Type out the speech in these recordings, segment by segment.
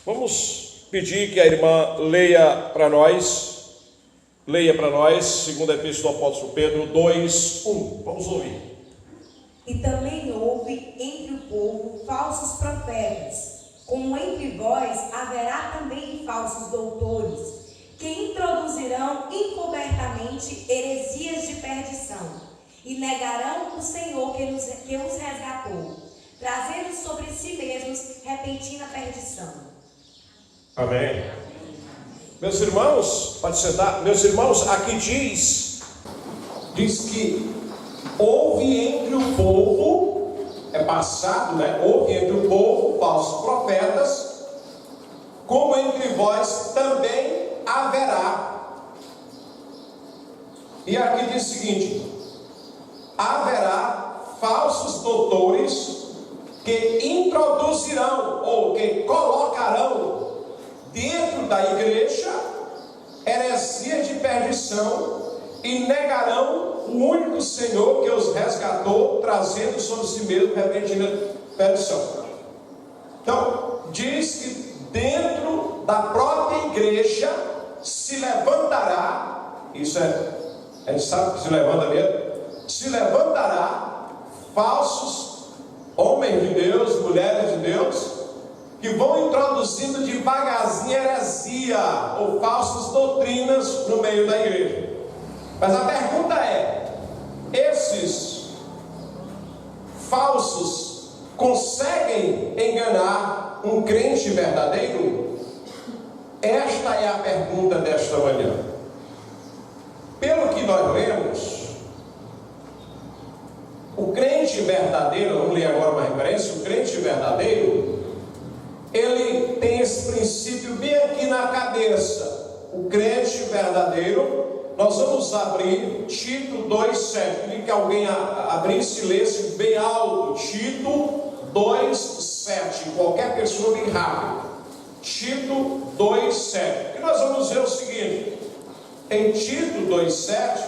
Vamos pedir que a irmã leia para nós, segunda epístola do apóstolo Pedro 2:1. Vamos ouvir. E também houve entre o povo falsos profetas, como entre vós haverá também falsos doutores, que introduzirão encobertamente heresias de perdição, e negarão o Senhor que os resgatou, trazendo sobre si mesmos repentina perdição. Amém. Meus irmãos, pode sentar. Meus irmãos, aqui diz que houve entre o povo, é passado, né? Houve entre o povo falsos profetas, como entre vós também haverá. E aqui diz o seguinte: haverá falsos doutores que introduzirão ou que colocarão dentro da igreja heresia de perdição e negarão o único Senhor que os resgatou, trazendo sobre si mesmo repentina perdição. Então, diz que dentro da própria igreja se levantará, isso a gente sabe que se levanta mesmo, se levantará falsos homens de Deus, mulheres de Deus, que vão introduzindo devagarzinho heresia ou falsas doutrinas no meio da igreja. Mas a pergunta é: esses falsos conseguem enganar um crente verdadeiro? Esta é a pergunta desta manhã. Pelo que nós lemos, o crente verdadeiro, vamos ler agora uma referência, o crente verdadeiro, ele tem esse princípio bem aqui na cabeça. O crente verdadeiro, nós vamos abrir Tito 2:7. Queria que alguém abrisse e lesse bem alto. Tito 2:7. Qualquer pessoa bem rápido. Tito 2:7. E nós vamos ver o seguinte: em Tito 2:7,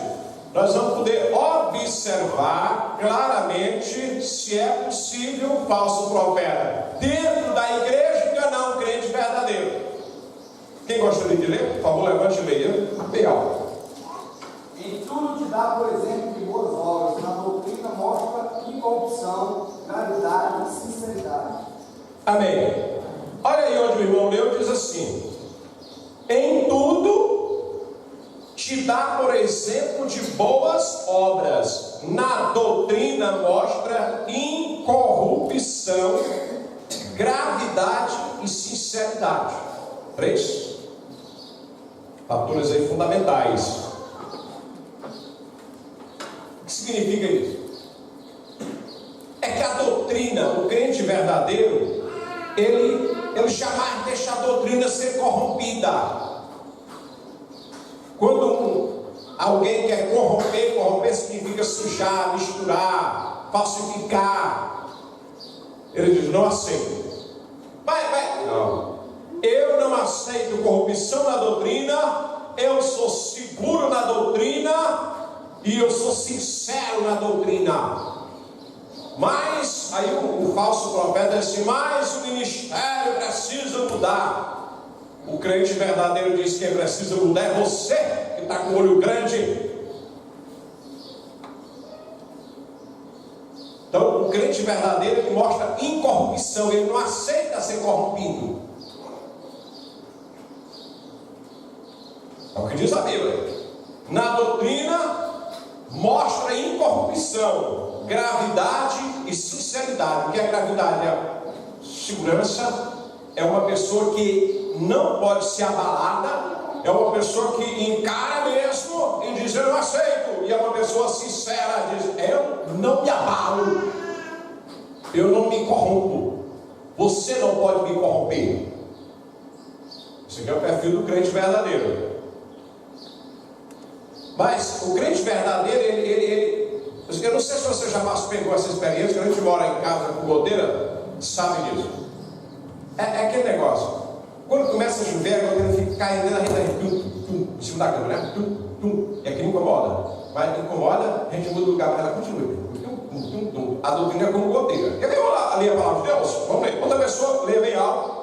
nós vamos poder observar claramente se é possível um falso profeta dentro da igreja enganar um crente verdadeiro. Quem gostaria de ler? Por favor, levante e leia. Bem alto. Em tudo te dá, por exemplo, de boas obras. Na doutrina mostra incorrupção, gravidade e sinceridade. Amém. Olha aí onde o irmão leu, diz assim: em tudo te dá, por exemplo, de boas obras. Na doutrina mostra incorrupção, gravidade e sinceridade. 3 fatores aí fundamentais. O que significa isso? É que a doutrina, o crente verdadeiro, ele jamais deixa a doutrina ser corrompida. Quando alguém quer corromper significa sujar, misturar, falsificar. Ele diz: não aceito. Vai. Não. Eu não aceito corrupção na doutrina. Eu sou seguro na doutrina. E eu sou sincero na doutrina. Mas, aí o falso profeta diz assim: mas o ministério precisa mudar. O crente verdadeiro diz que quem precisa mudar é você, que está com o olho grande. Então, o crente verdadeiro, ele mostra incorrupção, ele não aceita ser corrompido. É o que diz a Bíblia. Na doutrina, mostra incorrupção, gravidade e sinceridade. O que é gravidade? É segurança. É uma pessoa que não pode ser abalada. É uma pessoa que encara mesmo e diz: eu não aceito. E é uma pessoa sincera, diz: eu não me abalo, eu não me corrompo. Você não pode me corromper. Esse aqui é o perfil do crente verdadeiro. Mas o crente verdadeiro, eu não sei se você já pegou essa experiência, que a gente mora em casa com goteira, sabe disso. É aquele negócio. Quando começa a chover, a goteira fica caindo na rede em cima da cama, né? E aqui não incomoda. Mas incomoda, a gente muda o lugar para ela continue. A doutrina é como goteira. Quer ver? Vamos lá ler a palavra de Deus? Vamos ler. Outra pessoa, lê bem alto.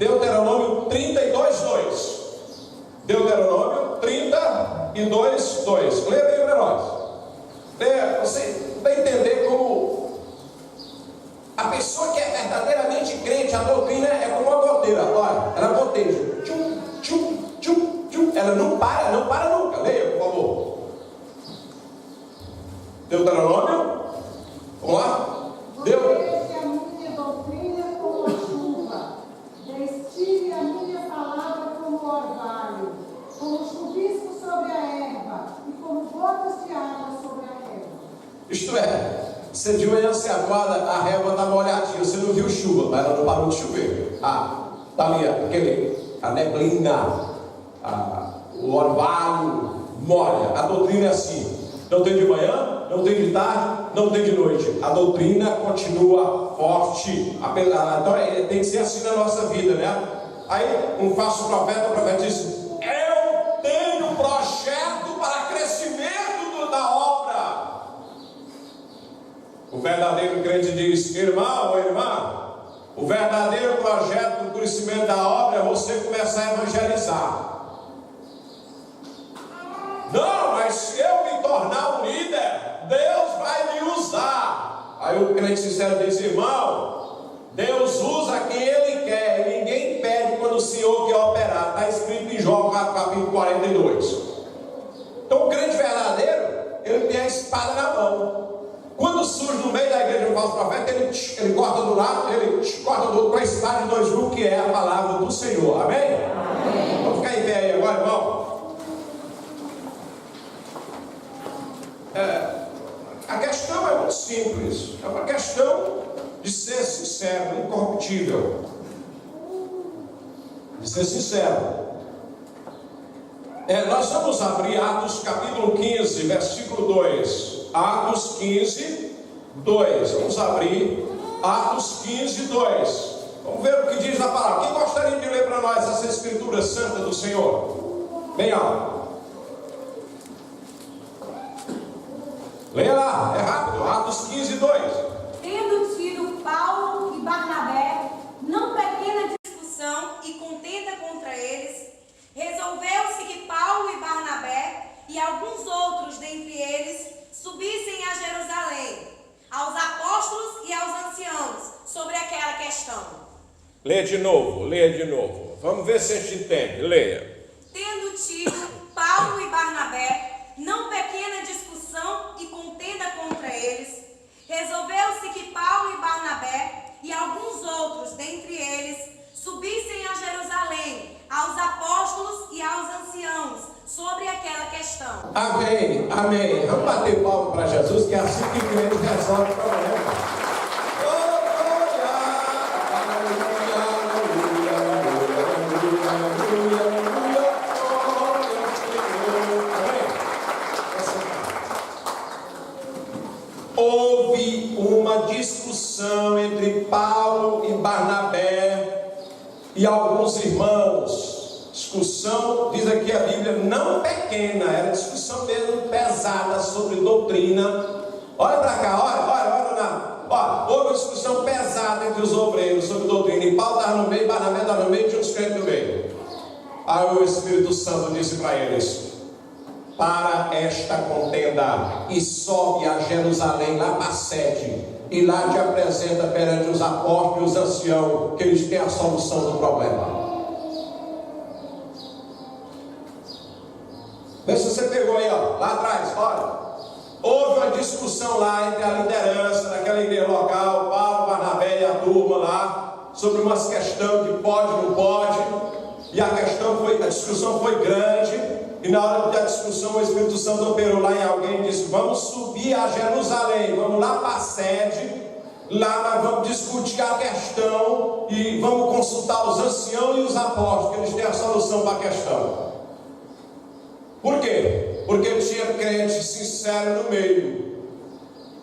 Deuteronômio 32:2. Deuteronômio 32:2. Leia bem para nós. Você vai entender como a pessoa que é verdadeiramente crente, a doutrina é como uma goteira. Olha, ela goteja. Tchum, tchum, tchum, tchum. Ela não para nunca. Leia, por favor. Deuteronômio. Vamos lá. Obedeça a minha doutrina como a chuva, destile a minha palavra como o orvalho, como chuvisco sobre a erva e como gotas de água sobre a relva. Isto é, você de manhã se acorda, a relva está molhadinha, você não viu chuva, mas ela não parou de chover. Está ali a neblina, o orvalho molha. A doutrina é assim. Não tem de manhã, não tem de tarde, não tem de noite. A doutrina continua forte. Então tem que ser assim na nossa vida, né? Aí um falso profeta, o profeta diz: eu tenho projeto para crescimento da obra. O verdadeiro crente diz: irmão ou irmã, o verdadeiro projeto do crescimento da obra é você começar a evangelizar. Não, mas se eu me tornar um líder, Deus vai me usar. Aí o crente sincero diz: irmão, Deus usa quem Ele quer, e ninguém pede quando o Senhor quer operar. Está escrito em Jó, capítulo 42. Então o crente verdadeiro, ele tem a espada na mão. Quando surge no meio da igreja um falso profeta, ele corta do lado, ele corta do outro com a espada de 2 gumes, que é a palavra do Senhor. Amém? Amém. Vamos ficar em pé aí agora, irmão. A questão é muito simples. É uma questão de ser sincero, incorruptível. De ser sincero. Nós vamos abrir Atos capítulo 15, versículo 2. Atos 15, 2. Vamos abrir Atos 15, 2. Vamos ver o que diz a palavra. Quem gostaria de ler para nós essa escritura santa do Senhor? Bem alto. Leia lá, é rápido. Atos 15, 2. Tendo tido Paulo e Barnabé não pequena discussão e contenda contra eles, resolveu-se que Paulo e Barnabé e alguns outros dentre eles subissem a Jerusalém, aos apóstolos e aos anciãos, sobre aquela questão. Leia de novo. Vamos ver se a gente entende. Leia. Tendo tido Paulo e Barnabé não pequena discussão e contenda contra eles, resolveu-se que Paulo e Barnabé e alguns outros dentre eles subissem a Jerusalém, aos apóstolos e aos anciãos, sobre aquela questão. Amém, amém. Vamos bater palma para Jesus, que é assim que ele resolve o problema. Houve uma discussão entre Paulo e Barnabé e alguns irmãos. Discussão, diz aqui a Bíblia, não pequena, era discussão mesmo pesada sobre doutrina. Olha para cá, olha, houve uma discussão pesada entre os obreiros sobre doutrina. E Paulo estava no meio, Barnabé estava no meio, tinha uns crentes no meio. Aí o Espírito Santo disse para eles: para esta contenda, e sobe a Jerusalém, lá para a sede, e lá te apresenta perante os apóstolos e os anciãos, que eles têm a solução do problema. Vê se você pegou aí, ó, lá atrás, olha. Houve uma discussão lá entre a liderança daquela igreja local, Paulo, Barnabé e a turma lá, sobre umas questões de pode, não pode, e a discussão foi grande. E na hora da discussão o Espírito Santo operou lá em alguém e disse: vamos subir a Jerusalém, vamos lá para a sede, lá nós vamos discutir a questão e vamos consultar os anciãos e os apóstolos, que eles têm a solução para a questão. Por quê? Porque tinha crente sincero no meio.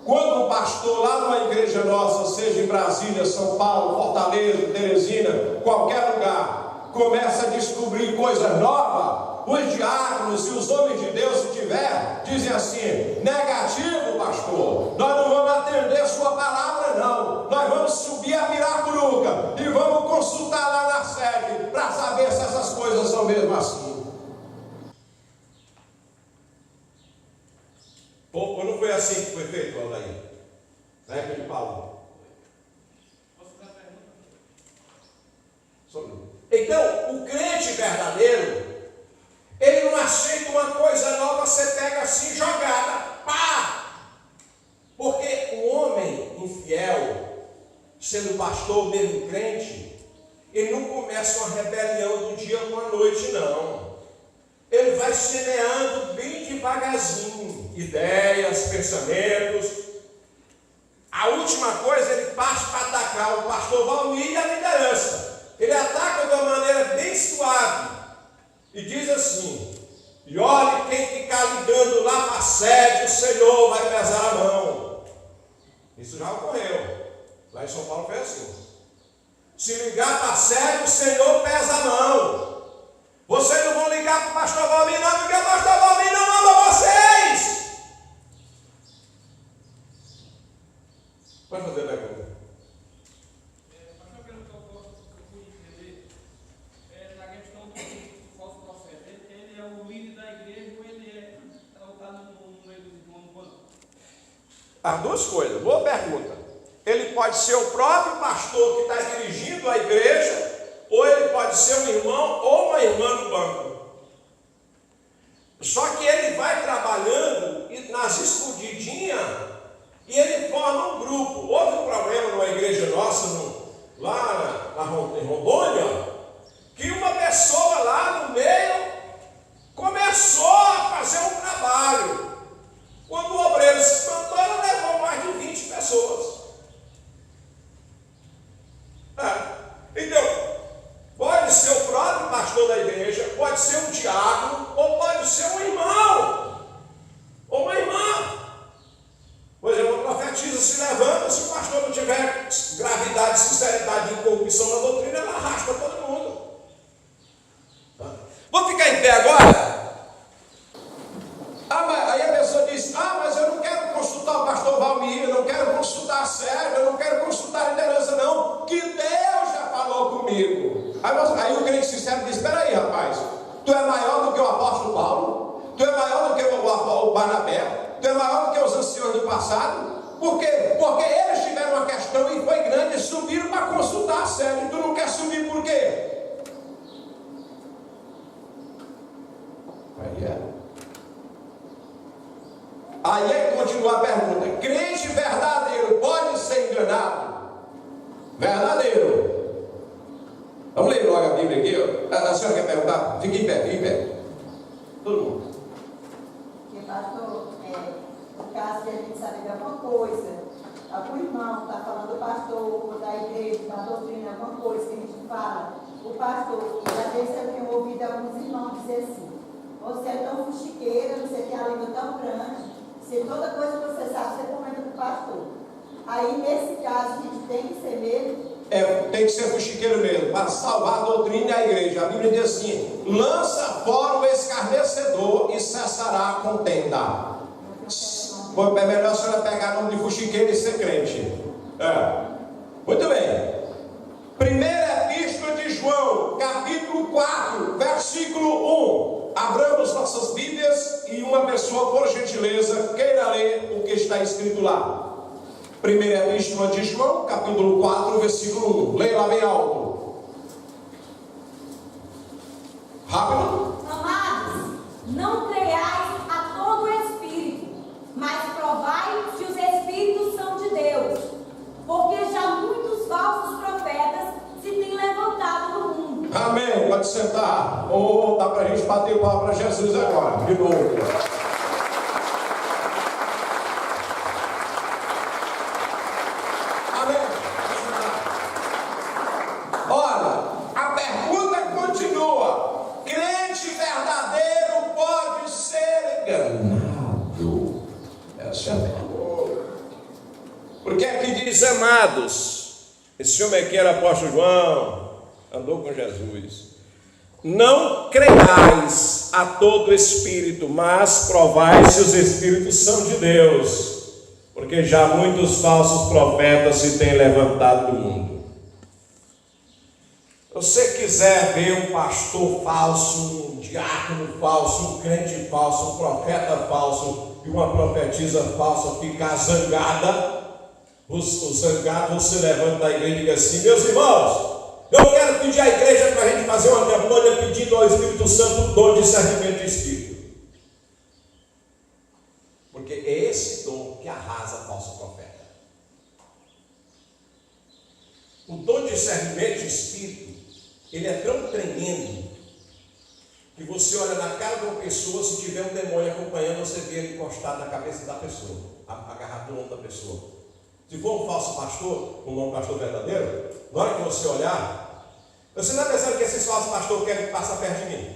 Quando o pastor lá numa igreja nossa, seja em Brasília, São Paulo, Fortaleza, Teresina, qualquer lugar, começa a descobrir coisas novas, os diáconos e os homens de Deus, se tiver, dizem assim: negativo, pastor, nós não vamos atender a sua palavra não, nós vamos subir a Piracuruca e vamos consultar lá na sede para saber se essas coisas são mesmo assim. Ou não foi assim que foi feito, Aldair? Na época de Paulo. Então, o crente verdadeiro, ele não aceita uma coisa nova, você pega assim, jogada, pá! Porque o homem infiel, sendo pastor mesmo crente, ele não começa uma rebelião do dia com a noite, não. Ele vai semeando bem devagarzinho, ideias, pensamentos. A última coisa, ele passa para atacar o pastor Valmir e a liderança. Ele ataca de uma maneira bem suave e diz assim: e olhe, quem ficar ligando lá para a sede, o Senhor vai pesar a mão. Isso já ocorreu. Lá em São Paulo foi assim. Se ligar para a sede, o Senhor pesa a mão. Vocês não vão ligar para o pastor Valmir, não, porque o pastor Valmir não ama vocês. Pode fazer a pergunta. As duas coisas, boa pergunta. Ele pode ser o próprio pastor que está dirigindo a igreja, ou ele pode ser um irmão ou uma irmã no banco. Só que ele vai trabalhando nas escondidinhas e ele forma um grupo. Houve um problema numa igreja nossa, lá em Rondônia, que uma pessoa lá no meio começou a fazer um trabalho. Quando o obreiro se espantou, ela levou mais de 20 pessoas. Então, pode ser o próprio pastor da igreja, pode ser um diácono, ou pode ser um irmão, ou uma irmã. Por exemplo, a profetisa se levanta, se o pastor não tiver gravidade, sinceridade e corrupção na doutrina, ela arrasta todo mundo. Vamos ficar em pé agora? Aí a pessoa diz: mas eu não quero consultar o pastor Valmir, eu não quero consultar a sede, eu não quero consultar a liderança, não, que Deus já falou comigo. Aí o crente sincero diz: espera aí, rapaz, tu é maior do que o apóstolo Paulo, tu é maior do que o Barnabé, tu é maior do que os anciões do passado. Por quê? Porque eles tiveram uma questão e foi grande e subiram para consultar a sede. Tu não quer subir por quê? Aí continua a pergunta: crente verdadeiro pode ser enganado? Verdadeiro. Vamos ler logo a Bíblia aqui. A senhora quer perguntar? Fique em pé, fique em pé. Todo mundo. Porque, pastor, no caso de a gente saber de alguma coisa, o irmão está falando do pastor, ou da igreja, da doutrina, alguma coisa que a gente fala, o pastor, e às vezes eu tenho ouvido alguns irmãos dizer assim: você é tão fuxiqueira, você tem a língua tão grande, se toda coisa que você sabe, você comenta com o pastor. Aí, nesse caso, a gente tem que ser mesmo. Tem que ser fuxiqueiro mesmo, para salvar a doutrina e a igreja. A Bíblia diz assim: lança fora o escarnecedor e cessará a contenda. É melhor a senhora pegar nome de fuxiqueiro e ser crente. Muito bem. Primeira epístola de João, capítulo 4, versículo 1. Abramos nossas Bíblias e uma pessoa, por gentileza, queira ler o que está escrito lá. Primeira epístola de João, capítulo 4, versículo 1. Leia lá bem alto. Rápido. Amados, não creiais a todo espírito, mas provai se os espíritos são de Deus, porque já muitos falsos profetas se têm levantado no mundo. Amém. Pode sentar. Dá para a gente bater o pau para Jesus agora, de novo. Porque aqui diz: amados, esse homem aqui era apóstolo João, andou com Jesus. Não creiais a todo espírito, mas provai se os espíritos são de Deus, porque já muitos falsos profetas se têm levantado do mundo. você quiser ver um pastor falso, um diácono falso, um crente falso, um profeta falso e uma profetisa falsa ficar zangada, o zangado se levanta da igreja e diz assim: meus irmãos, eu quero pedir à igreja para a gente fazer uma campanha pedindo ao Espírito Santo o dom de discernimento de espírito. Porque é esse dom que arrasa falso profeta. O dom de discernimento de espírito, ele é tão tremendo que você olha na cara de uma pessoa, se tiver um demônio acompanhando, você vê ele encostado na cabeça da pessoa, agarrado no ombro da pessoa. Se for um falso pastor, um pastor verdadeiro, na hora que você olhar, você não está pensando que esses falsos pastores querem passar perto de mim.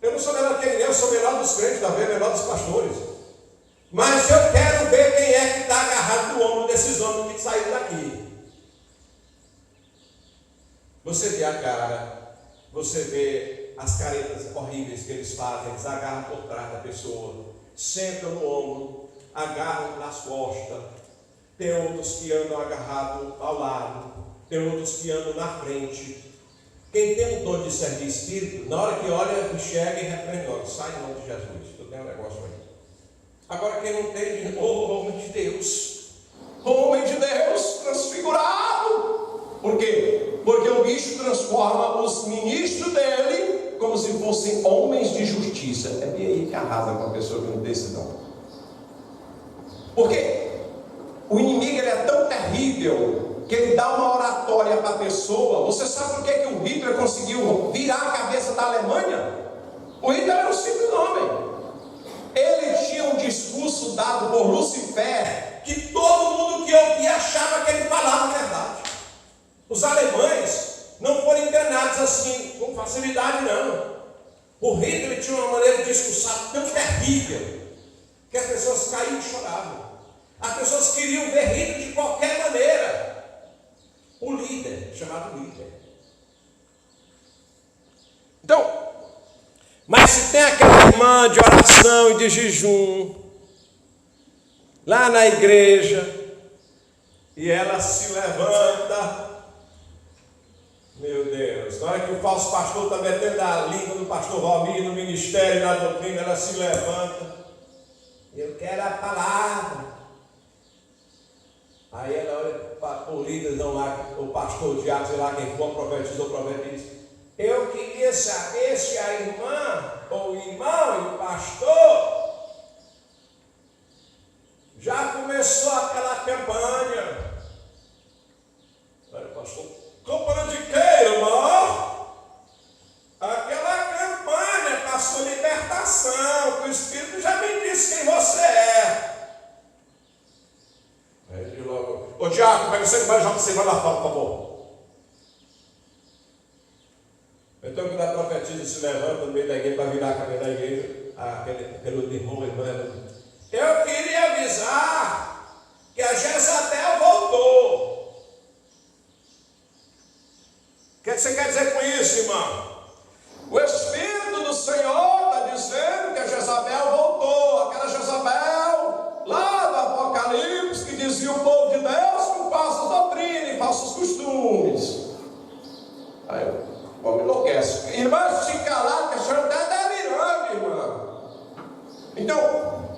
Eu não sou melhor que ninguém, eu sou melhor dos crentes, talvez melhor dos pastores. Mas eu quero ver quem é que está agarrado no ombro desses homens que saíram daqui. Você vê a cara, você vê as caretas horríveis que eles fazem, eles agarram por trás da pessoa, sentam no ombro, agarram nas costas. Tem outros que andam agarrados ao lado, tem outros que andam na frente. Quem tem o dom de discernir espírito, na hora que olha, enxerga e repreende, sai em nome de Jesus, tu tem um negócio aí. Agora quem não tem, diz: homem de Deus, transfigurado. Por quê? Porque o bicho transforma os ministros dele como se fossem homens de justiça. É bem aí que arrasa com a pessoa que não tem esse dom. Por quê? O inimigo, ele é tão terrível que ele dá uma oratória para a pessoa. Você sabe por que o Hitler conseguiu virar a cabeça da Alemanha? O Hitler era um simples homem. Ele tinha um discurso dado por Lucifer que todo mundo que ouvia achava que ele falava a verdade. Os alemães não foram enganados assim com facilidade, não. O Hitler tinha uma maneira de discursar tão terrível que as pessoas caíam e choravam. As pessoas queriam ver Hitler de qualquer maneira. O líder, chamado líder. Então, mas se tem aquela irmã de oração e de jejum lá na igreja, e ela se levanta, meu Deus, na hora que o falso pastor está metendo a língua do pastor Valmir, no ministério, na doutrina, ela se levanta: eu quero a palavra. Aí ela olha para o líderzão lá, o pastor, o diácono, sei lá quem for, profetizou, o profeta diz: eu queria saber se a irmã, ou o irmão e o pastor já começou aquela campanha. Olha, pastor, campanha de quê, irmão? Aquela campanha para a sua libertação, que o Espírito já me disse quem você é. Aí ele diz logo: ô diácono, pega o seu irmão, joga você, vai lá fora, por favor. Então, quando a profetisa se levanta no meio da igreja para virar a cabeça da igreja, aquele irmão, eu queria avisar que a Jezabel voltou. O que você quer dizer com isso, irmão? O Espírito do Senhor está dizendo que a Jezabel voltou. Aquela Jezabel lá do Apocalipse que dizia o povo de Deus com falsas doutrinas e falsos costumes. Aí o homem enlouquece. Irmã, se calar, que a senhora está delirando, irmã. Então,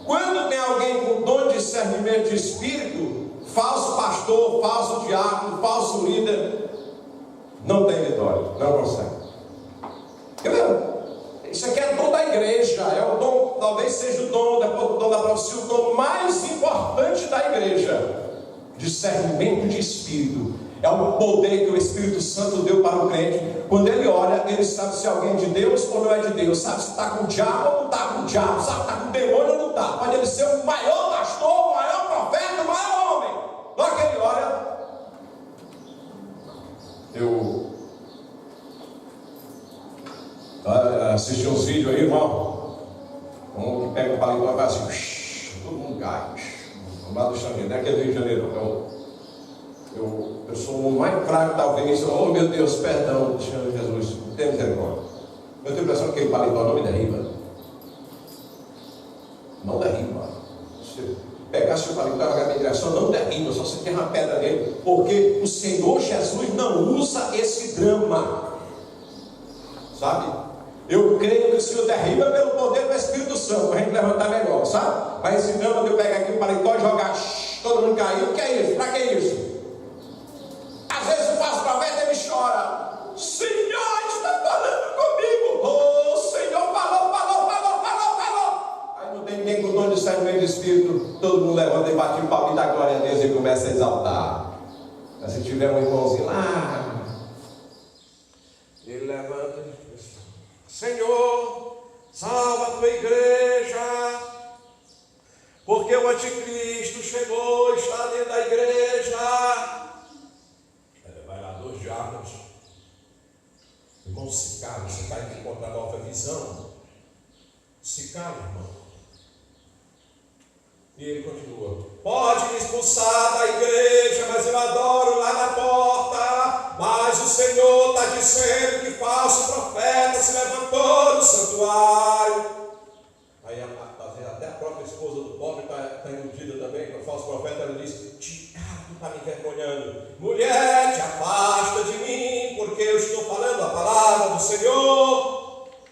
quando tem alguém com dom de discernimento de espírito, falso pastor, falso diácono, falso líder, não tem vitória, não consegue. Isso aqui é dom da igreja, é o dom, talvez seja o dom da profecia, o dom mais importante da igreja. Discernimento de espírito. É o poder que o Espírito Santo deu para o crente. Quando ele olha, ele sabe se alguém é de Deus ou não é de Deus. Sabe se está com o diabo ou não está com o diabo. Sabe se está com o demônio ou não está. Pode ele ser o maior pastor, o maior profeta, o maior homem. Na hora que ele olha, eu assisti uns vídeos aí, irmão. Um que pega o paletó e vai assim, todo mundo cai. Vamos lá do Xangue, não é aquele Rio de Janeiro, eu sou o mais fraco, talvez. Oh, meu Deus, perdão, Senhor Jesus, tem misericórdia. Eu tenho a impressão que aquele paletó não me derriba. Não derriba. pegasse o paletó e jogasse na direção, não derriba, só se tem uma pedra nele, porque o Senhor Jesus não usa esse drama, sabe? Eu creio que o Senhor derriba pelo poder do Espírito Santo, para a gente levantar melhor, sabe? Mas esse drama de eu pegar aqui o paletó e jogar, todo mundo caiu, o que é isso? Para que isso? Às vezes o falso profeta ele chora, Senhor está falando comigo, oh Senhor, falou. Aí não tem ninguém com dom de sair no meio do Espírito, todo mundo levanta e bate o pau e dá glória a Deus e começa a exaltar. Mas se tiver um irmãozinho lá, ele levanta e diz, Senhor, salva a tua igreja, porque o anticristo chegou, está dentro da igreja. Vai lá, 2 diáconos. Irmão, se cala, você vai encontrar nova visão. Se cala, irmão. E ele continua, pode me expulsar da igreja, mas eu adoro lá na porta. Mas o Senhor está dizendo que falso profeta se levantou no santuário. Aí até a própria esposa do pobre está iludida também com o falso profeta. Ela diz, tu está me envergonhando. Mulher, te afasta de mim, porque eu estou falando a palavra do Senhor.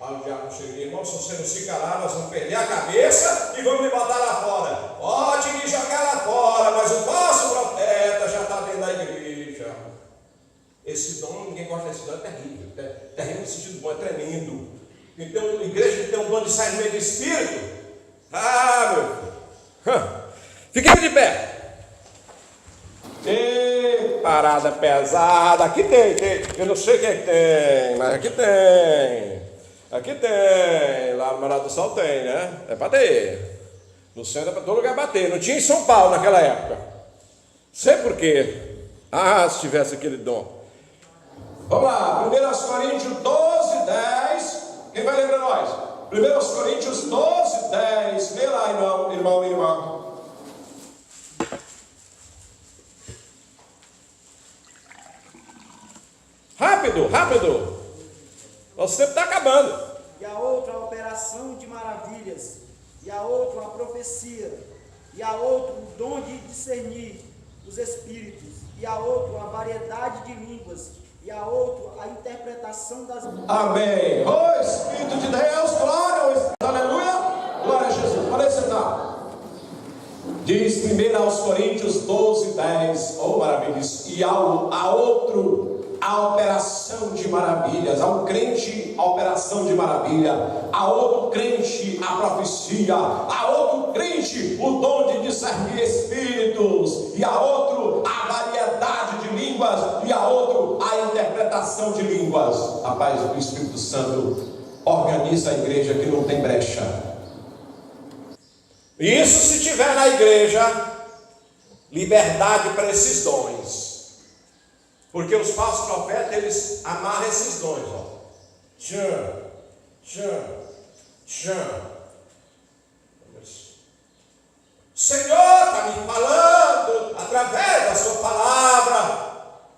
Aí o diabo chega, irmão, se você não se calar, nós vamos perder a cabeça e vamos me botar lá fora. Pode me jogar lá fora, mas o falso profeta já está dentro da igreja. Esse dom, ninguém gosta desse dom, é terrível. É terrível no sentido bom, é tremendo. Então, a igreja que tem um dom de sair no meio do Espírito, meu filho, fiquem de pé. E parada pesada, aqui tem, eu não sei quem é que tem, mas aqui tem. Aqui tem, lá no Morado do Sol tem, né? É para ter. No centro é para todo lugar bater. Não tinha em São Paulo naquela época. Sei por quê. Se tivesse aquele dom. Vamos lá, 1 Coríntios 12, 10. Quem vai ler para nós? 1 Coríntios 12, 10. Lê lá, irmão, irmã. Rápido. Nosso tempo está acabando. E a outra a operação de maravilhas, e a outra a profecia, e a outra o dom de discernir os espíritos, e a outra a variedade de línguas, e a outra a interpretação das... Amém. Oh Espírito de Deus, glória ao Espírito, aleluia, glória a Jesus. Pode sentar. Diz 1 Coríntios 12, 10, oh maravilhas, e a outro a operação de maravilhas, ao crente a operação de maravilha, a outro crente a profecia, a outro crente o dom de discernir espíritos, e a outro a variedade de línguas, e a outro a interpretação de línguas. Rapaz, o Espírito Santo organiza a igreja que não tem brecha. Isso se tiver na igreja liberdade para esses dons. Porque os falsos profetas, eles amarram esses dons, ó. O Senhor está me falando através da sua palavra.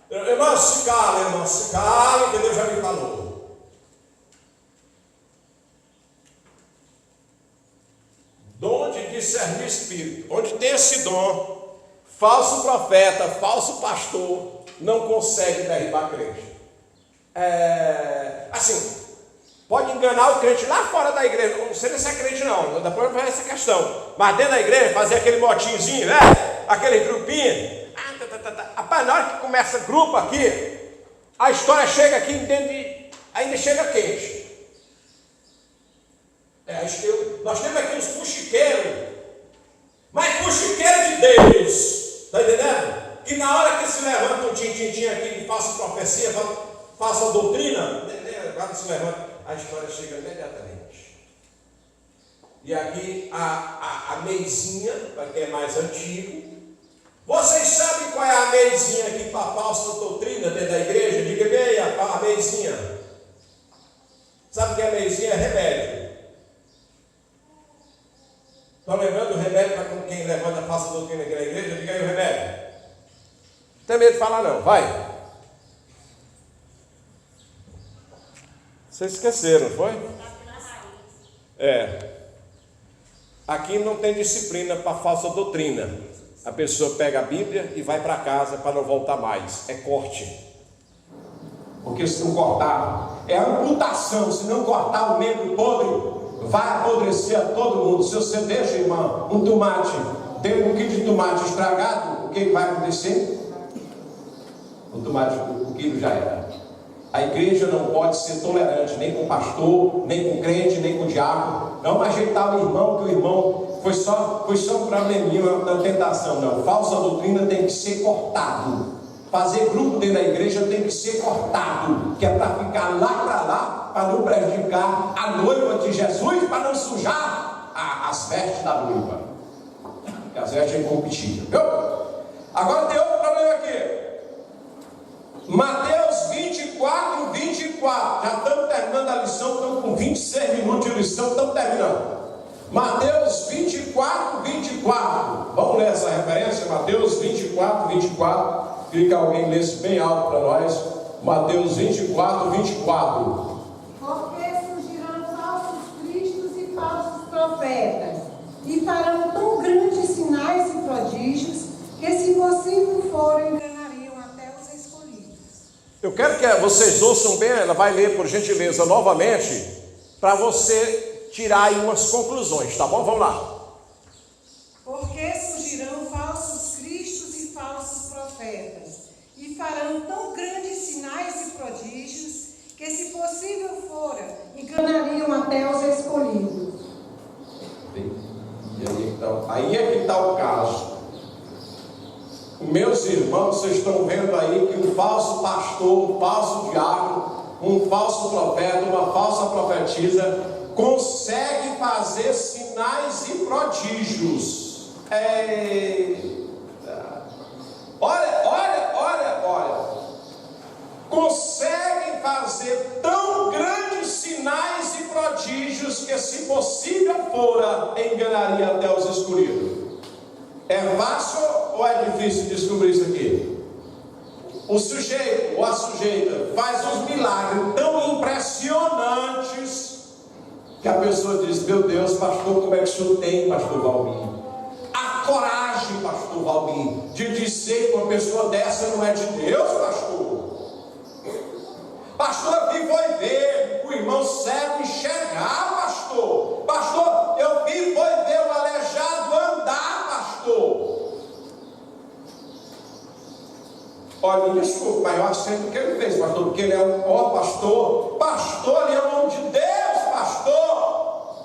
Irmão, se cala, que Deus já me falou. Dom de discernir espírito. Onde tem esse dom, falso profeta, falso pastor, não consegue derribar crente. Assim, pode enganar o crente lá fora da igreja. Não sei se é crente não, depois vai essa questão. Mas dentro da igreja, fazer aquele motinhozinho, né? Aquele grupinho. Rapaz, na hora que começa grupo aqui, a história chega aqui ainda chega quente. Nós temos aqui uns fuxiqueiros, mas fuxiqueiro de Deus, está entendendo? Que na hora que se levanta um tintim aqui de falsa profecia, falsa doutrina, quando se levanta, a história chega imediatamente. E aqui a meizinha, para quem é mais antigo, vocês sabem qual é a meizinha aqui para a falsa doutrina dentro da igreja? Diga bem, a meizinha. Sabe o que é a meizinha? É remédio. Estão lembrando do remédio para quem levanta a falsa doutrina aqui na igreja? Diga aí o remédio. Não tem medo de falar não, vai. Vocês esqueceram, não foi? Aqui não tem disciplina para falsa doutrina. A pessoa pega a Bíblia e vai para casa para não voltar mais. É corte. Porque se não cortar, é amputação. Se não cortar o membro podre, vai apodrecer a todo mundo. Se você deixa, irmão, um tomate, tem um quilo de tomate estragado, o que vai acontecer? O tomate, o quilo já era. A igreja não pode ser tolerante, nem com o pastor, nem com o crente, nem com o diabo. Não ajeitar o irmão, que o irmão foi só um probleminha da tentação. Não, falsa doutrina tem que ser cortado. Fazer grupo dentro da igreja tem que ser cortado, que é para ficar lá, para não prejudicar a noiva de Jesus, para não sujar as vestes da noiva. Porque as vestes é incompatível, viu? Agora tem outro problema aqui. Mateus 24, 24. Já estamos terminando a lição, estamos com 26 minutos de lição, estamos terminando. Mateus 24, 24. Vamos ler essa referência? Mateus 24, 24. Queria que alguém lesse bem alto para nós. Mateus 24, 24. Porque surgirão falsos cristos e falsos profetas, e farão tão grandes sinais e prodígios, que se possível forem, enganariam até os escolhidos. Eu quero que vocês ouçam bem, ela vai ler por gentileza novamente, para você tirar aí umas conclusões, tá bom? Vamos lá. Porque surgirão falsos cristos e falsos profetas, e farão tão grandes sinais e prodígios, que se possível fora, enganariam até os escolhidos. Aí é que está o caso. Meus irmãos, vocês estão vendo aí que um falso pastor, um falso diácono, um falso profeta, uma falsa profetisa consegue fazer sinais e prodígios. Olha. Conseguem fazer tão grandes sinais e prodígios que, se possível fora, enganaria até os escolhidos. É fácil ou é difícil descobrir isso aqui? O sujeito ou a sujeita faz uns milagres tão impressionantes que a pessoa diz: meu Deus, pastor, como é que o senhor tem, pastor Valmir? A coragem, pastor Valmir, de dizer que uma pessoa dessa não é de Deus, pastor. Pastor, eu vi foi ver o irmão cego enxergar, pastor. Pastor, eu vi foi ver o aleijado andar, pastor. Olha, me desculpe, mas eu aceito o que ele fez, pastor, porque ele é um pastor. Pastor, ele é o nome de Deus, pastor.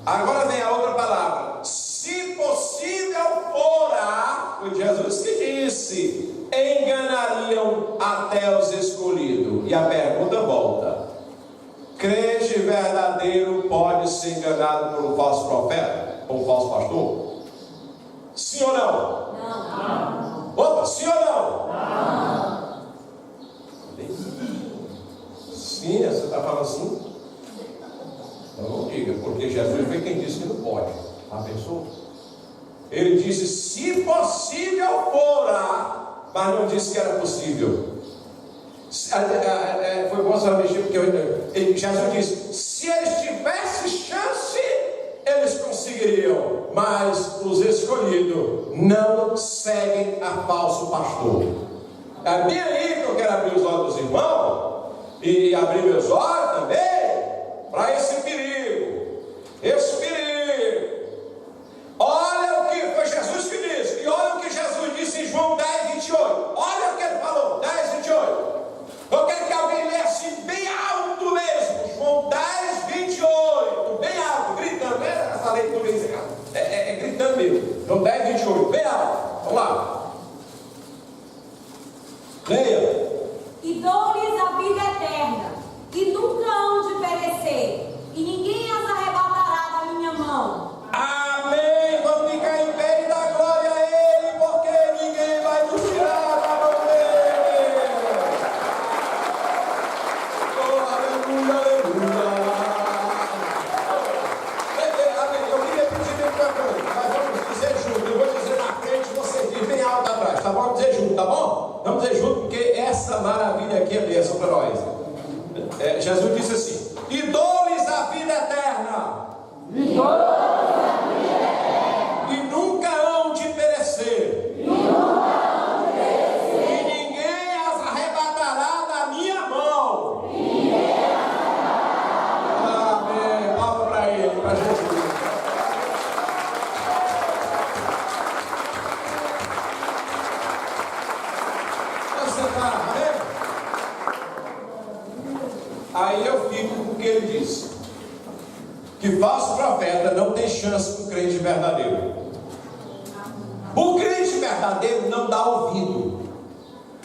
Agora vem a outra palavra. Se possível fora, foi Jesus que disse, enganariam até os escolhidos. E a pergunta volta: crente verdadeiro pode ser enganado por um falso profeta? Por um falso pastor? Sim ou não? Não. Opa, sim ou não? Não. Sim, você está falando assim? Então não diga, porque Jesus foi quem disse que não pode. Já pensou? Ele disse, se possível fora, mas não disse que era possível. Foi bom você mexer, porque Jesus disse, se eles tivessem chance, eles conseguiriam, mas os escolhidos não seguem a falso pastor. É bem aí que eu quero abrir os olhos dos irmãos, e abrir meus olhos também, para esse perigo. Esse perigo. Olha o que foi Jesus que disse, e olha o que Jesus disse em João 10, 28. Olha o que ele falou, 10, 28. Eu quero que alguém lesse bem alto mesmo, João 10, 28, bem alto, gritando, né? Essa leitura é gritando mesmo, João 10, 28, bem alto, vamos lá. Leia. E dou-lhes a vida eterna, e nunca hão de perecer, e ninguém as arrebatará da minha mão. Amém. Vamos ficar em pé e dar glória a Ele, porque ninguém vai nos tirar da mão dele. Oh, aleluia, aleluia. Eu queria pedir uma coisa, mas vamos dizer junto. Eu vou dizer na frente, você diz bem alto atrás, tá bom? Vamos dizer junto, tá bom? Vamos dizer junto, porque essa maravilha aqui é bênção para nós. Jesus disse assim: e dou-lhes a vida eterna, tem chance com o crente verdadeiro. O crente verdadeiro não dá ouvido.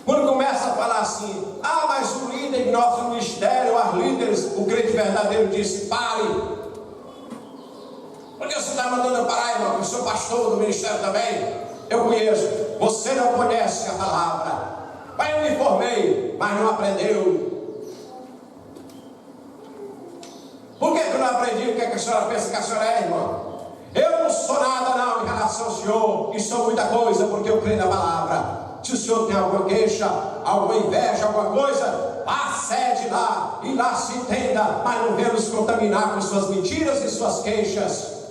Quando começa a falar assim, mas o líder de nosso ministério, as líderes, o crente verdadeiro disse, pare. Por que você está mandando eu parar, irmão? Eu sou pastor do ministério também. Eu conheço. Você não conhece a palavra. Mas eu me formei, mas não aprendeu. Por que eu não aprendi? O que a senhora pensa que a senhora é, irmão? Eu não sou nada não em relação ao senhor. E sou muita coisa porque eu creio na palavra. Se o senhor tem alguma queixa, alguma inveja, alguma coisa, acede lá e lá se entenda, mas não venha nos contaminar com suas mentiras e suas queixas.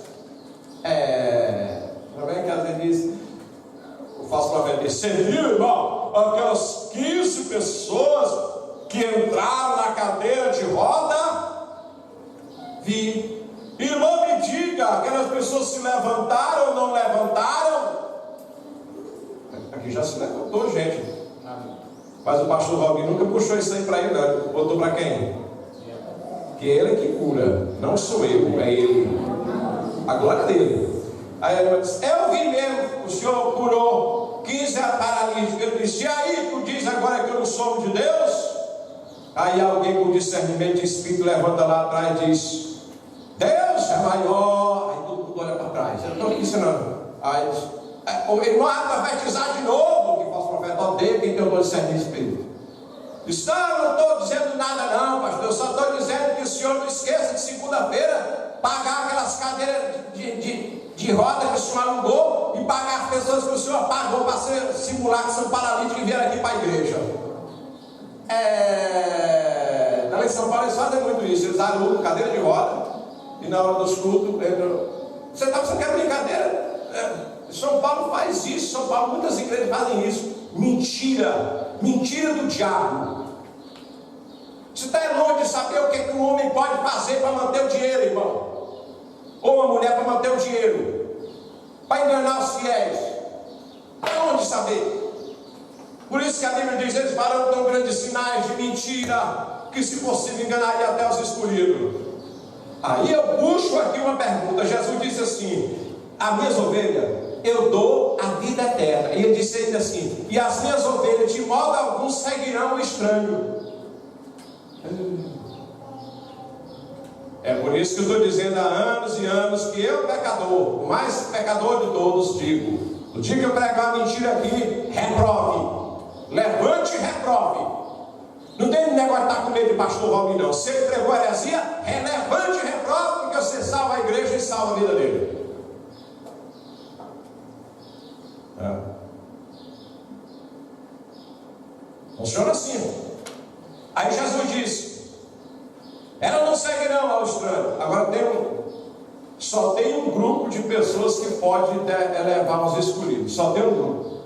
Também que às vezes diz, o falso profeta diz, você viu, irmão, aquelas 15 pessoas que entraram na cadeira de roda? Vi. Irmão, me diga, aquelas pessoas se levantaram ou não levantaram? Aqui já se levantou, gente. Mas o pastor Robin nunca puxou isso aí para ele, não. Botou para quem? Que ele é que cura, não sou eu, é ele. A glória dele. Aí ele disse, eu vi mesmo, o senhor curou 15 paralíticos. Ele disse, e aí, tu diz agora que eu não sou de Deus? Aí alguém com discernimento de espírito levanta lá atrás e diz, Deus é maior. Aí todo mundo olha para trás. Eu não estou aqui ensinando. Aí diz, ele não vai profetizar de novo, que falso profeta odeia quem tem o discernimento de espírito. Diz, não estou dizendo nada não, pastor, eu só estou dizendo que o senhor não esqueça de segunda-feira pagar aquelas cadeiras de roda que o senhor alugou e pagar as pessoas que o senhor pagou para simular que são paralíticos e vieram aqui para a igreja. Na São Paulo eles fazem muito isso, eles alugam cadeira de roda e na hora dos cultos você quer brincadeira? São Paulo faz isso, São Paulo, muitas igrejas fazem isso. Mentira do diabo. Você está longe de saber o que um homem pode fazer para manter o dinheiro, irmão, ou uma mulher para manter o dinheiro, para enganar os fiéis. Está longe de saber. Por isso que a Bíblia diz, eles farão tão grandes sinais de mentira, que se possível enganaria até os escolhidos. Aí eu puxo aqui uma pergunta. Jesus disse assim, as minhas ovelhas eu dou a vida eterna. E ele disse assim, e as minhas ovelhas de modo algum seguirão o estranho. É por isso que eu estou dizendo há anos e anos que eu, pecador, o mais pecador de todos, digo, no dia que eu pregar a mentira aqui, reprove, levante e reprove. Não tem negócio de estar com medo de pastor Robin, não. Se ele pregou heresia, relevante e reprove, porque você salva a igreja e salva a vida dele. Funciona assim. Aí Jesus disse, elas não seguirão ao estranho. Agora só tem um grupo de pessoas que pode levar os escolhidos. Só tem um grupo.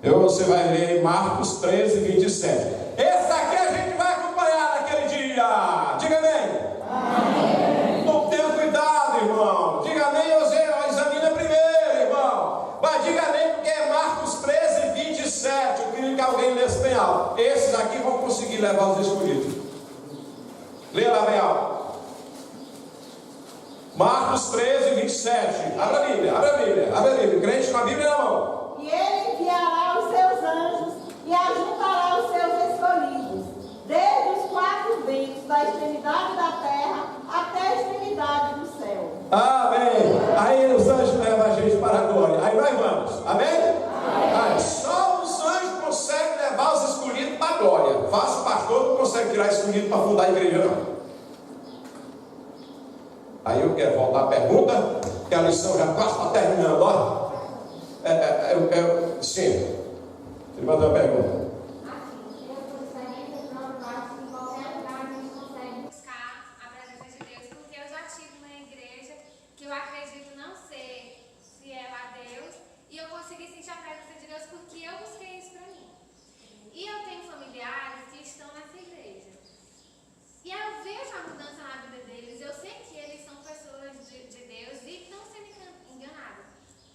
Você vai ler em Marcos 13, 27. Esse aqui a gente vai acompanhar naquele dia. Diga amém. Amém. Então tenha cuidado, irmão. Diga amém, examina primeiro, irmão. Mas diga amém, porque é Marcos 13, 27. Eu queria que alguém lesse bem alto. Esses aqui vão conseguir levar os escolhidos. Leia lá bem alto. Marcos 13, 27. Abra a Bíblia. Crente com a Bíblia na mão. E ele enviará os seus anjos e ajuntará os seus escolhidos, desde os 4 ventos, da extremidade da terra até a extremidade do céu. Amém. Aí os anjos levam a gente para a glória. Aí nós vamos. Amém? Aí, só os anjos conseguem levar os escolhidos para a glória. Faça pastor, não consegue tirar escolhido para fundar a igreja, não. Aí eu quero voltar à pergunta, que a lição já quase está terminando, ó. Sim. Ele mandou uma pergunta. Assim, eu gostaria de provar que em qualquer lugar a gente consegue buscar a presença de Deus, porque eu já tive uma igreja que eu acredito não ser fiel a Deus, e eu consegui sentir a presença de Deus porque eu busquei isso para mim. E eu tenho familiares que estão nessa igreja. E eu vejo a mudança na vida deles, eu sei que eles são pessoas de Deus e estão sendo enganadas.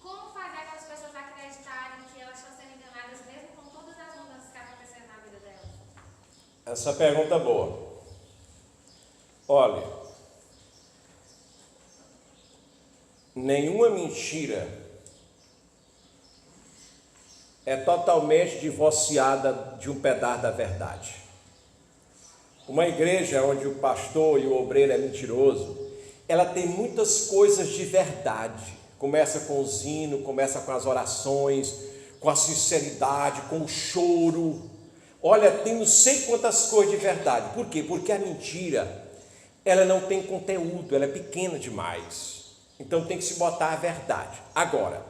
Como fazer aquelas pessoas acreditarem que elas estão sendo enganadas mesmo com todas as mudanças que aconteceram na vida delas? Essa pergunta é boa. Olha, nenhuma mentira é totalmente divorciada de um pedaço da verdade. Uma igreja onde o pastor e o obreiro é mentiroso, ela tem muitas coisas de verdade. Começa com o hino, começa com as orações, com a sinceridade, com o choro. Olha, tem não sei quantas coisas de verdade. Por quê? Porque a mentira, ela não tem conteúdo, ela é pequena demais. Então tem que se botar a verdade. Agora,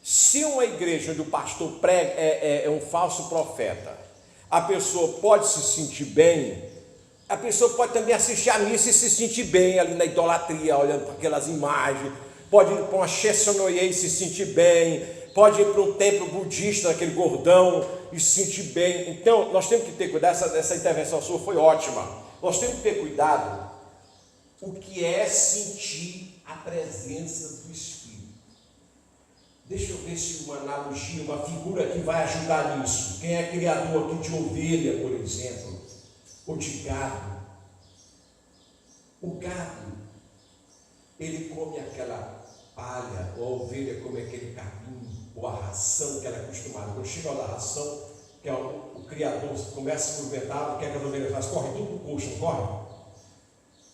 se uma igreja onde o pastor prega é um falso profeta, a pessoa pode se sentir bem. A pessoa pode também assistir a missa e se sentir bem ali na idolatria, olhando para aquelas imagens. Pode ir para uma Shesanoye e se sentir bem. Pode ir para um templo budista, aquele gordão, e se sentir bem. Então, nós temos que ter cuidado. Essa intervenção sua foi ótima. Nós temos que ter cuidado. O que é sentir a presença do Espírito? Deixa eu ver se uma analogia, uma figura que vai ajudar nisso. Quem é criador aqui de ovelha, por exemplo? Ou de gado. O gado, ele come aquela palha, ou a ovelha come aquele capim, ou a ração que ela é acostumada. Quando chega a ração, que é o criador começa a se movimentar, o que é que as ovelhas fazem? Corre tudo pro coxo, não corre?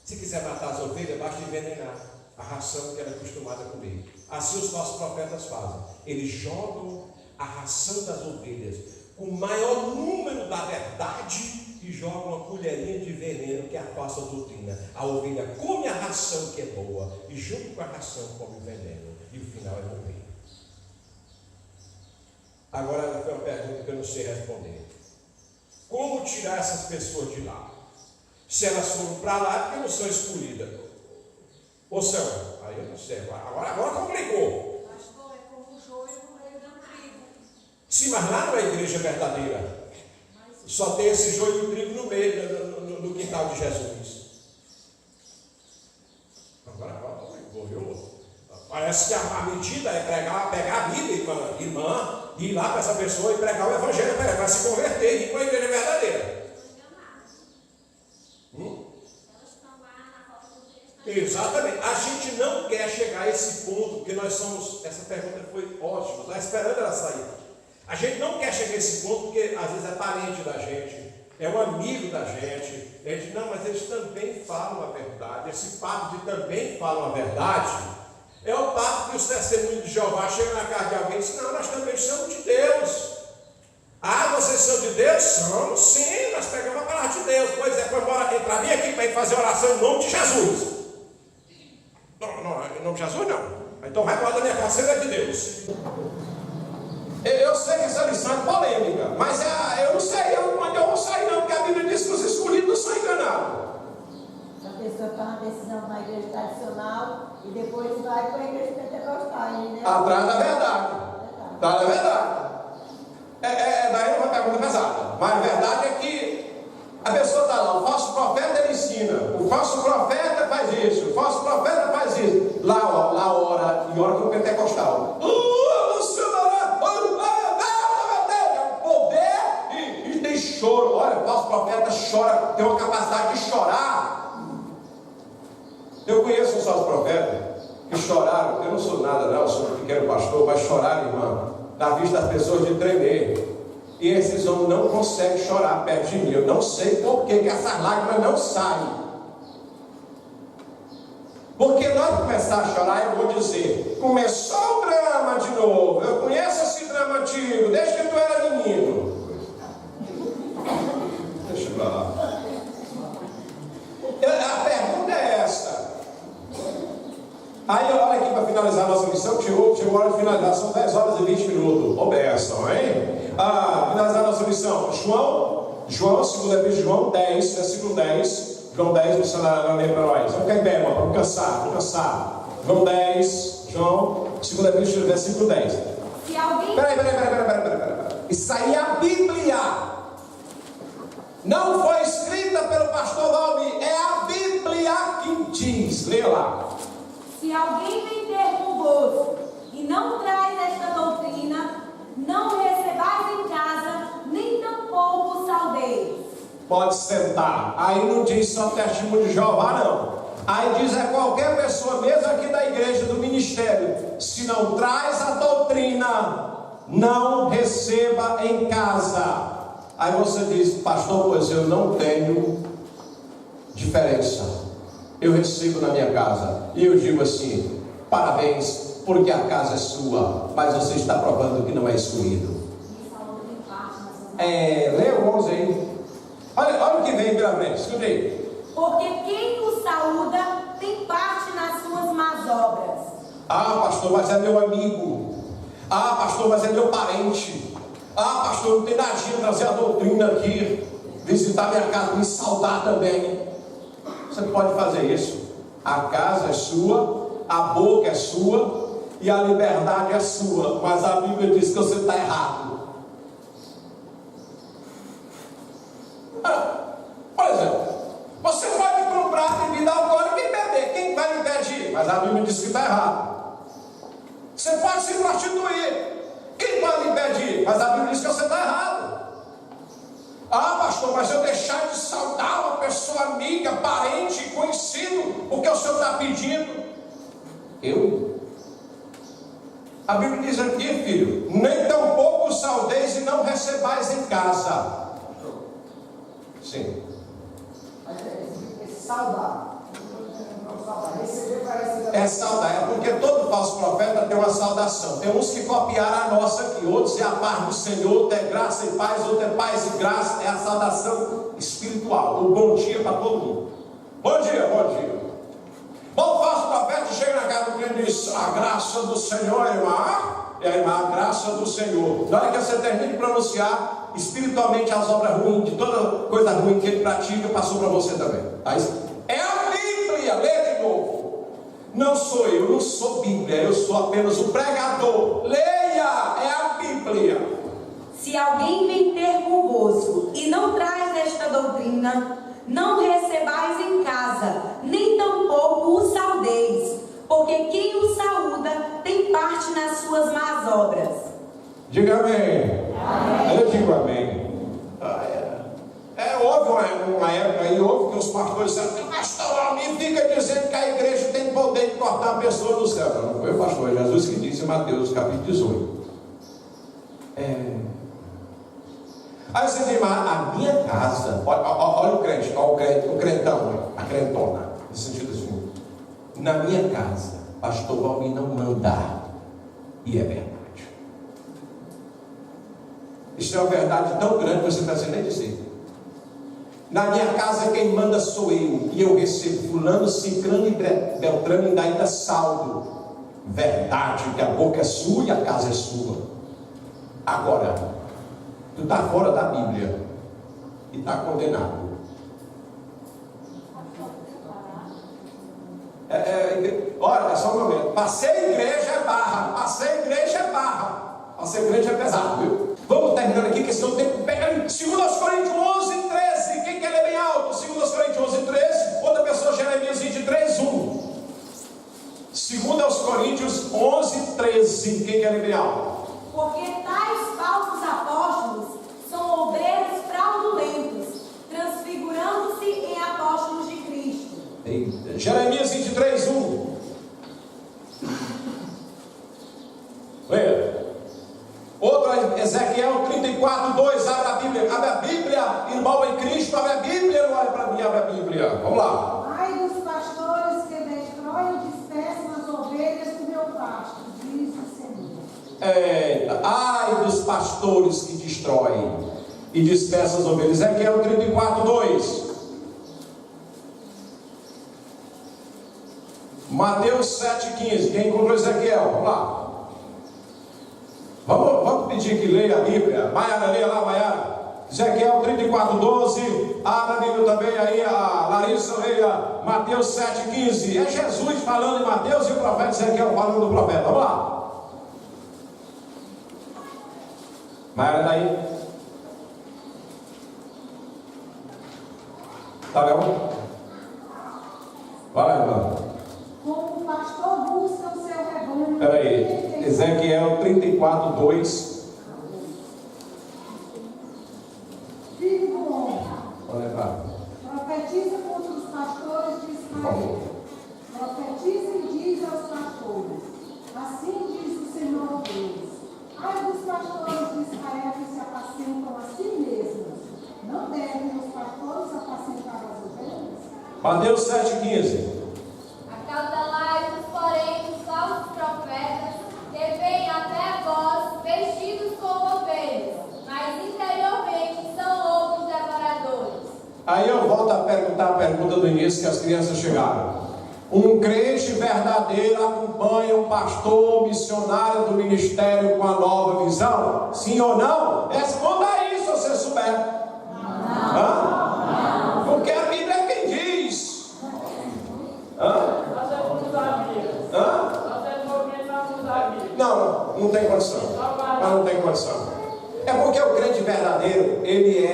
Se quiser matar as ovelhas, basta envenenar a ração que ela é acostumada a comer. Assim os nossos profetas fazem. Eles jogam a ração das ovelhas com o maior número da verdade e jogam uma colherinha de veneno, que é a falsa doutrina. A ovelha come a ração que é boa e junto com a ração come o veneno. E o final é morrer. Agora foi uma pergunta que eu não sei responder. Como tirar essas pessoas de lá? Se elas foram para lá, é porque não são escolhidas. Ou são? Aí eu não sei. Agora complicou. Pastor, é como o joio no meio da trigo. Sim, mas lá não é igreja verdadeira. Só tem esse joio e o trigo no meio, no quintal de Jesus. Agora complicou, viu? Parece que a medida é pegar a Bíblia, irmã, ir lá para essa pessoa e pregar o Evangelho para se converter e ir para a igreja verdadeira. Exatamente. A gente não quer chegar a esse ponto, porque nós somos. Essa pergunta foi ótima, estava esperando ela sair. A gente não quer chegar a esse ponto, porque às vezes é parente da gente, é um amigo da gente. A gente, não, mas eles também falam a verdade. Esse papo de também falam a verdade é o papo que os testemunhos de Jeová chegam na casa de alguém e dizem, não, nós também somos de Deus. Ah, vocês são de Deus? Somos, sim, nós pegamos a palavra de Deus. Pois é, foi entrar bem aqui para ir fazer oração em nome de Jesus. Não, em nome de Jesus não. Então vai embora da minha casa, você é de Deus. Eu sei que essa lição é polêmica, mas eu não sei onde eu vou sair não, porque a Bíblia diz que os escolhidos não são enganados. A pessoa toma uma decisão na igreja tradicional e depois vai para a igreja pentecostal, né? Atrás da verdade. Atrás da verdade. Daí é uma pergunta pesada. Mas a verdade é que a pessoa está lá, o falso profeta ele ensina, o falso profeta faz isso, o falso profeta faz isso. Lá ora, e ora com o pentecostal. E tem choro. Olha, o falso profeta chora, tem uma capacidade de chorar. Eu conheço uns falsos profetas que choraram. Eu não sou nada, não, eu sou um pequeno pastor, mas choraram, irmão, na vista das pessoas de tremer. E esses homens não conseguem chorar perto de mim. Eu não sei por que essas lágrimas não saem. Porque nós começar a chorar, eu vou dizer, começou o drama de novo. Eu conheço esse drama antigo, desde que tu era menino. Deixa eu lá. A pergunta é essa. Aí olha aqui para finalizar a nossa missão, chegou a hora de finalizar, são 10 horas e 20 minutos. Ô benção, hein? Finalizar a nossa missão. João, 2 Epístola de João 10, versículo 10. João 10, você vai ler para nós. Vamos ficar em pé, irmão, para não cansar. João 10, João, 2 Epístola, versículo 10. Se alguém... Peraí. Isso aí é a Bíblia. Não foi escrita pelo pastor Valmir, é a Bíblia que diz. Leia lá. Se alguém vem ter convosco e não traz esta doutrina, não o recebais em casa, nem tampouco saudeis. Pode sentar. Aí não diz só testemunho de Jeová, não. Aí diz qualquer pessoa, mesmo aqui da igreja. igreja, do ministério, se não traz a doutrina, não receba em casa. Aí você diz: pastor, pois eu não tenho diferença, eu recebo na minha casa. E eu digo assim: parabéns, porque a casa é sua, mas você está provando que não é excluído. Leia o 11 aí. Olha o que vem pela frente, escuta aí. Porque quem o saúda tem parte nas suas más obras. Ah, pastor, mas é meu amigo. Ah, pastor, mas é meu parente. Ah, pastor, não tem nadinha trazer a doutrina aqui, visitar minha casa, me saudar também. Você pode fazer isso. A casa é sua, a boca é sua e a liberdade é sua, mas a Bíblia diz que você está errado. Por exemplo, você pode comprar bebida alcoólica e beber, quem vai lhe impedir? Mas a Bíblia diz que está errado. Você pode se prostituir, quem vai lhe impedir? Mas a Bíblia diz que você está errado. Ah, pastor, mas eu deixar de saudar uma pessoa amiga, parente, conhecido, o que o senhor está pedindo? A Bíblia diz aqui, filho: nem tampouco saudeis e não recebais em casa. Sim. Esse saudar. Receber parece. É saudar, é porque todo falso profeta tem uma saudação. Tem uns que copiaram a nossa aqui, outros é a paz do Senhor, outro é graça e paz, outro é paz e graça. É a saudação espiritual. O bom dia para todo mundo. Bom dia, bom dia. Bom, o falso profeta chega na casa do cliente e diz: a graça do Senhor, irmã. E a irmã, a graça do Senhor. Na hora que você termina de pronunciar, espiritualmente as obras ruins, de toda coisa ruim que ele pratica, passou para você também. É a Bíblia, lê de novo. Não sou eu, não sou Bíblia, eu sou apenas o pregador. Leia, é a Bíblia. Se alguém vem ter convosco e não traz esta doutrina, não recebais em casa, nem tampouco o saudeis, porque quem o saúda tem parte nas suas más obras. Diga amém. Eu digo amém. Houve uma época aí, houve que os pastores disseram: pastor, alguém fica dizendo que a igreja tem poder de cortar a pessoa do céu. Não foi o pastor, é Jesus que disse em Mateus capítulo 18. Aí você diz: mas a minha casa, olha o crente, o crentão, a crentona, no sentido assim: na minha casa, pastor Valmir não manda. E é verdade. Isso é uma verdade tão grande que você está sem nem dizer. Na minha casa quem manda sou eu, e eu recebo fulano, ciclano e beltrano e ainda saldo. Verdade que a boca é sua e a casa é sua. Agora, tu está fora da Bíblia e está condenado. Olha, só um momento. Passei igreja é barra. Passei igreja é barra. Passei igreja é pesado, viu? Vamos terminando aqui, que senão o tempo pega. 2 Coríntios 11, 13. Quem quer ler bem alto? 2 Coríntios 11, 13. Outra pessoa, Jeremias 23, 1. 2 Coríntios 11, 13. Quem quer ler bem alto? Porque tais falsos apóstolos são obreiros fraudulentos, transfigurando-se em apóstolos de Cristo. Eita. Jeremias 23, 1. Leia. Outro é Ezequiel 34, 2. Abre a Bíblia. Abre a Bíblia, irmão em Cristo. Abre a Bíblia. Não olha para mim, abre a Bíblia. Vamos lá. Ai dos pastores que destroem e dispersam as ovelhas do meu pasto, diz o Senhor. Ai dos pastores que destroem e dispersam as ovelhas. Ezequiel 34, 2. Mateus 7, 15. Quem encontrou Ezequiel? Vamos lá. Vamos pedir que leia a Bíblia. Maiara, leia lá, Maiara. Ezequiel 34, 12. Abra a Bíblia também aí, a Larissa, leia Mateus 7, 15. É Jesus falando em Mateus e o profeta Ezequiel falando do profeta. Vamos lá. Maiara, daí. Tá vendo? Vai lá, irmão. Como o pastor busca o seu rebanho. Peraí. Ezequiel 34, 2. Filho do homem, Vou levar. profetiza contra os pastores de Israel. Profetiza e diz aos pastores Mateus 7,15. Acautelai-vos, porém, dos falsos profetas, que vêm até vós vestidos como ovelhas, mas interiormente são lobos devoradores. Aí eu volto a perguntar a pergunta do início que as crianças chegaram. Um crente verdadeiro acompanha um pastor missionário do ministério com a nova visão? Sim ou não? Responda aí se você souber. Não. Porque a Bíblia é quem diz. Não tem condição. Mas não tem condição. É porque o crente verdadeiro, ele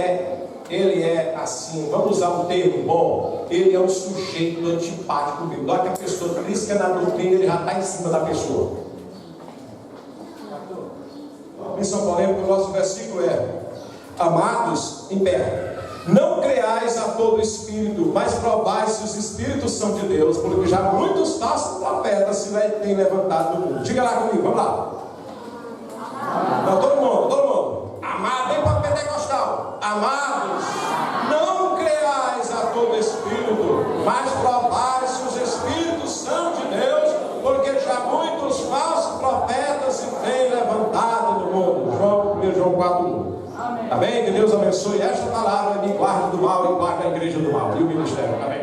é assim, vamos usar um termo bom, ele é um sujeito antipático mesmo. Na hora que a pessoa trisca na doutrina, ele já está em cima da pessoa. A missão polêmica, o nosso versículo é: amados, em pé, não creais a todo espírito, mas provai se os espíritos são de Deus, porque já muitos falsos profetas se têm levantado no mundo. Diga lá comigo, vamos lá. Não, todo mundo. Amado, nem para pentecostal. Amados, não creais a todo espírito, mas provai se os espíritos são de Deus, porque já muitos falsos profetas se têm levantado no mundo. João 4:1. Amém? Que Deus abençoe esta palavra e me guarde do mal e guarde a igreja do mal e o ministério. Amém.